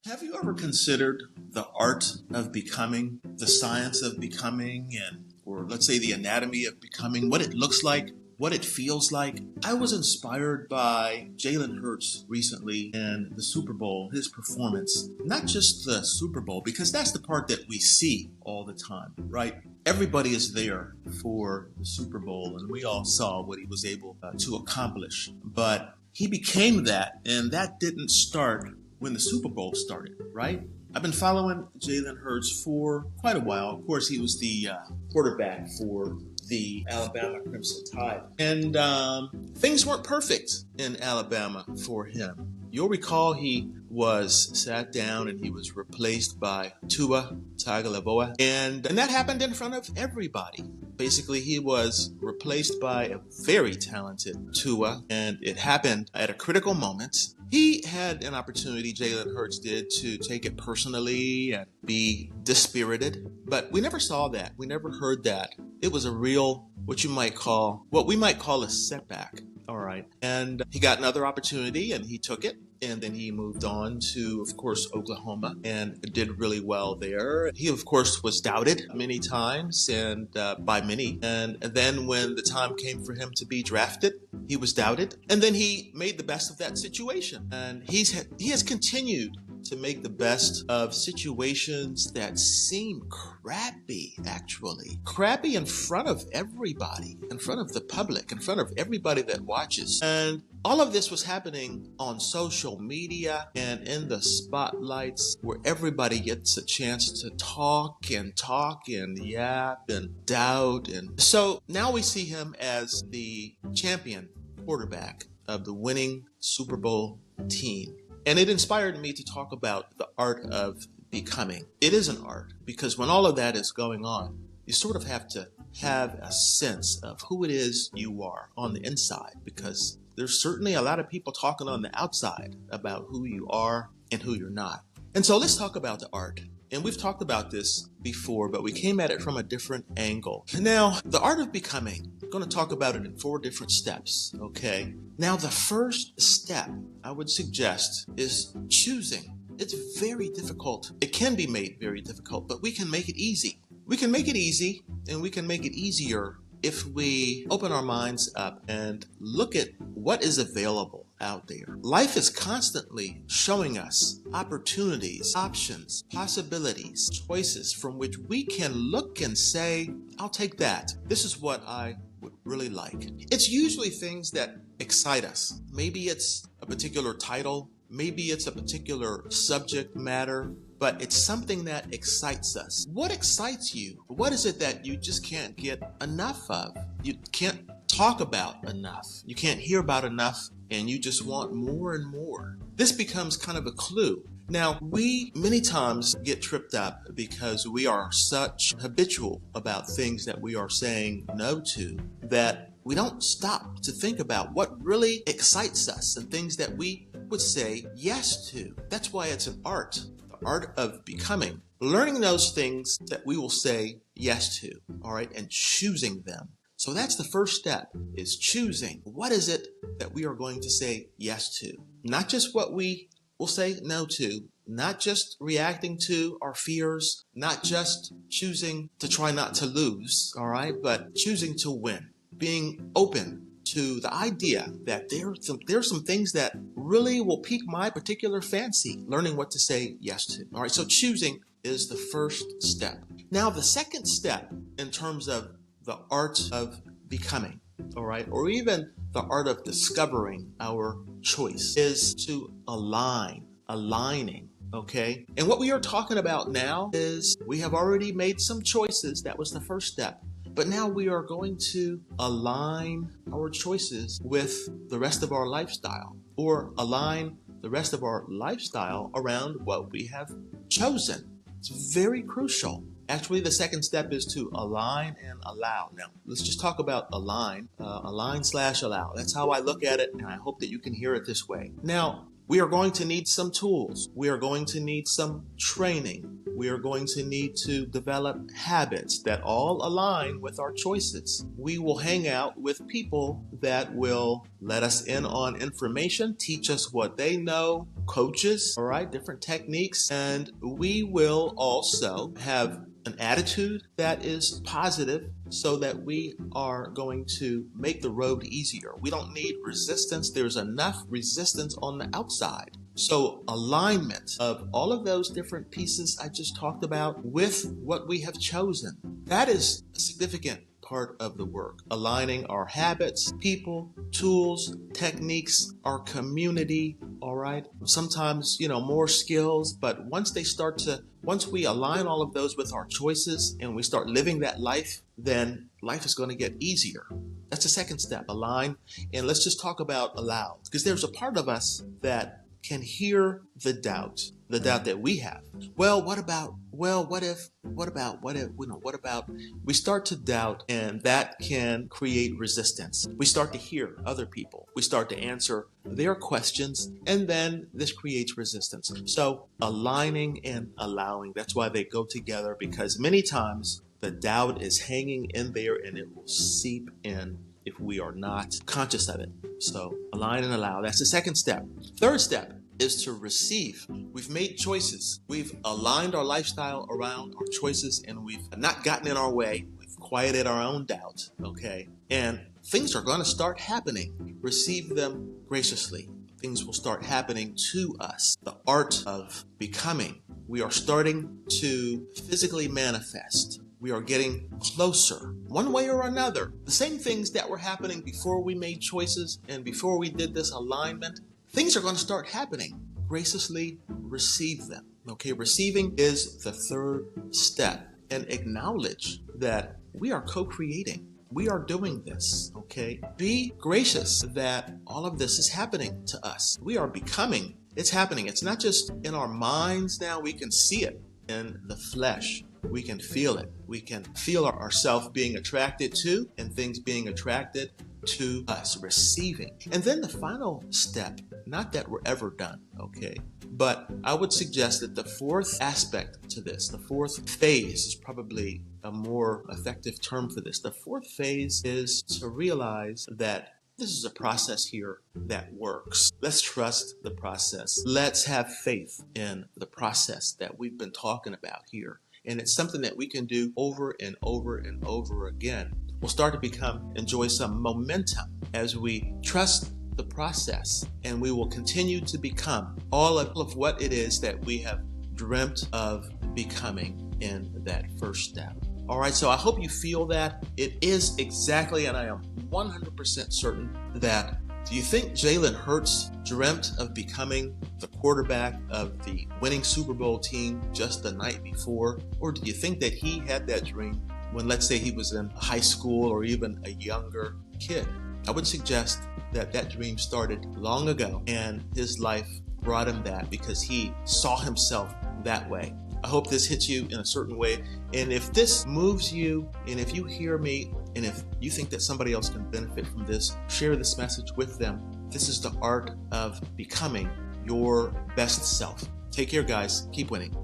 Have you ever considered the art of becoming, the science of becoming, or let's say the anatomy of becoming, what it looks like, what it feels like? I was inspired by Jalen Hurts recently in the Super Bowl, his performance. Not just the Super Bowl, because that's the part that we see all the time, right? Everybody is there for the Super Bowl, and we all saw what he was able to accomplish. But he became that, and that didn't start when the Super Bowl started, right? I've been following Jalen Hurts for quite a while. Of course, he was the quarterback for the Alabama Crimson Tide. And things weren't perfect in Alabama for him. You'll recall he was sat down and he was replaced by Tua Tagovailoa. And that happened in front of everybody. Basically, he was replaced by a very talented Tua, and it happened at a critical moment. He had an opportunity, Jalen Hurts did, to take it personally and be dispirited, but we never saw that. We never heard that. It was a real, what we might call a setback. All right. And he got another opportunity and he took it. And then he moved on to, of course, Oklahoma and did really well there. He, of course, was doubted many times and by many. And then when the time came for him to be drafted, he was doubted. And then he made the best of that situation. And he has continued to make the best of situations that seem crappy, actually. Crappy in front of everybody, in front of the public, in front of everybody that watches. And all of this was happening on social media and in the spotlights where everybody gets a chance to talk and yap and doubt. And so now we see him as the champion quarterback of the winning Super Bowl team. And it inspired me to talk about the art of becoming. It is an art because when all of that is going on, you sort of have to have a sense of who it is you are on the inside, because there's certainly a lot of people talking on the outside about who you are and who you're not. And so let's talk about the art. And we've talked about this before, but we came at it from a different angle. Now, the art of becoming, I'm going to talk about it in 4 different steps, okay? Now, the first step I would suggest is choosing. It's very difficult. It can be made very difficult, but we can make it easy. We can make it easy, and we can make it easier if we open our minds up and look at what is available out there. Life is constantly showing us opportunities, options, possibilities, choices from which we can look and say, I'll take that. This is what I would really like. It's usually things that excite us. Maybe it's a particular title. Maybe it's a particular subject matter. But it's something that excites us. What excites you? What is it that you just can't get enough of? You can't talk about enough. You can't hear about enough, and you just want more and more. This becomes kind of a clue. Now, we many times get tripped up because we are such habitual about things that we are saying no to that we don't stop to think about what really excites us and things that we would say yes to. That's why it's an art. Art of becoming, learning those things that we will say yes to, all right, and choosing them. So that's the first step, is choosing. What is it that we are going to say yes to? Not just what we will say no to, not just reacting to our fears, not just choosing to try not to lose, all right, but choosing to win, being open to the idea that there's some things that really will pique my particular fancy, learning what to say yes to. All right, so choosing is the first step. Now, the second step in terms of the art of becoming, all right, or even the art of discovering our choice is to aligning, okay? And what we are talking about now is we have already made some choices. That was the first step. But now we are going to align our choices with the rest of our lifestyle, or align the rest of our lifestyle around what we have chosen. It's very crucial. Actually, the second step is to align and allow. Now, let's just talk about align/allow. That's how I look at it, and I hope that you can hear it this way. Now, We are going to need some tools. We are going to need some training. We are going to need to develop habits that all align with our choices. We will hang out with people that will let us in on information, teach us what they know, coaches, all right, different techniques, and we will also have an attitude that is positive so that we are going to make the road easier. We don't need resistance. There's enough resistance on the outside. So alignment of all of those different pieces I just talked about with what we have chosen, that is a significant part of the work. Aligning our habits, people, tools, techniques, our community, all right? Sometimes, more skills, but once we align all of those with our choices and we start living that life, then life is going to get easier. That's the second step, align. And let's just talk about allow, because there's a part of us that can hear the doubt that we have. Well, what about, what if, what about, we start to doubt, and that can create resistance. We start to hear other people. We start to answer their questions, and then this creates resistance. So aligning and allowing, that's why they go together, because many times the doubt is hanging in there and it will seep in if we are not conscious of it. So align and allow, that's the second step. Third step is to receive. We've made choices. We've aligned our lifestyle around our choices, and we've not gotten in our way. We've quieted our own doubt, okay? And things are going to start happening. Receive them graciously. Things will start happening to us. The art of becoming. We are starting to physically manifest. We are getting closer, one way or another. The same things that were happening before we made choices and before we did this alignment, things are going to start happening. Graciously receive them. Okay, receiving is the third step. And acknowledge that we are co-creating. We are doing this, okay? Be gracious that all of this is happening to us. We are becoming. It's happening. It's not just in our minds now. We can see it in the flesh. We can feel it. We can feel ourselves being attracted to and things being attracted to us, receiving. And then the final step, not that we're ever done, okay? But I would suggest that the fourth aspect to this, the fourth phase is probably a more effective term for this. The fourth phase is to realize that this is a process here that works. Let's trust the process. Let's have faith in the process that we've been talking about here. And it's something that we can do over and over and over again. We'll start to enjoy some momentum as we trust the process, and we will continue to become all of what it is that we have dreamt of becoming in that first step. All right, so I hope you feel that. It is exactly, and I am 100% certain that, do you think Jalen Hurts dreamt of becoming the quarterback of the winning Super Bowl team just the night before? Or do you think that he had that dream when, let's say, he was in high school or even a younger kid? I would suggest that that dream started long ago, and his life brought him that because he saw himself that way. I hope this hits you in a certain way. And if this moves you, and if you hear me, and if you think that somebody else can benefit from this, share this message with them. This is the art of becoming your best self. Take care, guys. Keep winning.